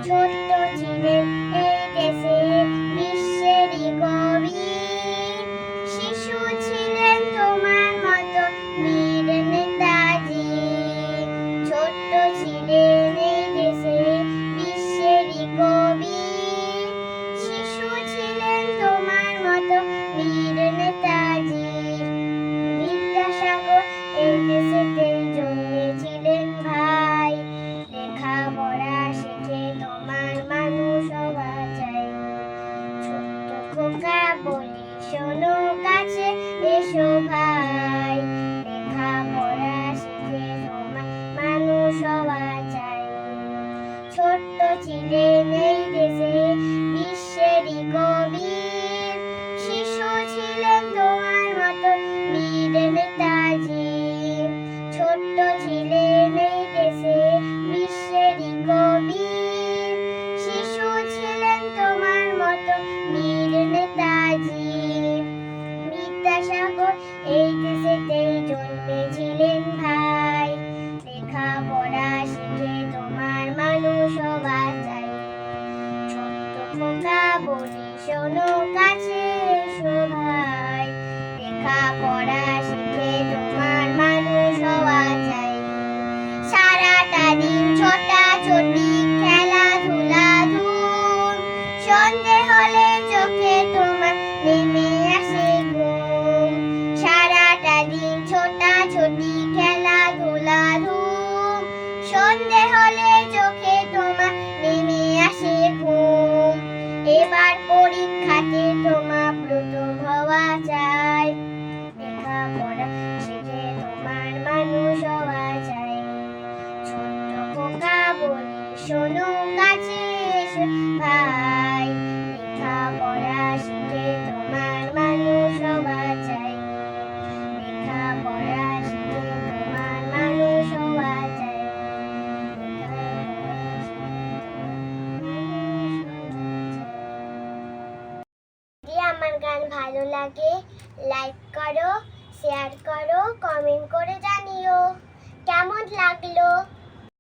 ছোট্ট ছিলেন এই দেশে বিশ্বেরই কবি, শিশু ছিলেন তোমার মতো বীর নেতাজি। ছোট্ট ছিলেন এই দেশে বিশ্বেরই কবি, শিশু ছিলেন তোমার মতো বীর নেতাজি। বিদ্যাসাগর এই দেশেতেই জন্মেছিলেন ভাই, লেখাপড়া শিখে তোমার মানুষ হওয়া চাই। ছোট্ট খোকা বলি শোনো কাছে এসো ভাই, লেখাপড়া শিখে তোমার মানুষ হওয়া চাই। ছোট্ট ছিলেন এই দেশে বিশ্বেরই কবি, শিশু ছিলেন তোমার মতো বীর নেতাজি। ছোট্ট ছিলেন এই দেশে বিশ্বেরই কবি, শিশু ছিলেন তোমার মতো বীর নেতাজি। বিদ্যাসাগর এই দেশেতেই জন্মেছিলেন ভাই, লেখাপড়া শিখে তোমার মানুষ হওয়া চাই। ছোট্ট খোকা বলি শোনো কাছে এসো ভাই, লেখাপড়া শিখে তোমার মানুষ হওয়া চাই। সারাটা দিন ছোটাছুটি খেলাধুলা ধুম, সন্ধে হলে চোখে তোমার নেমে আসে ঘুম। সারাটা দিন ছোটাছুটি খেলাধুলা ধুম, সন্ধে হলে চোখে তোমার নেমে আসে ঘুম। এবার পরীক্ষাতে তোমার প্রথম হওয়া চাই, লেখাপড়া শিখে তোমার মানুষ হওয়া চাই। ছোট্ট খোকা বলি শোনো কাছে এসো ভাই, লেখাপড়া শিখে তোমার মানুষ হওয়া চাই। লেখাপড়া শিখে তোমার মানুষ হওয়া চাই। যদি আমার গান ভালো লাগে লাইক করো, শেয়ার করো, কমেন্ট করে জানিও কেমন লাগলো।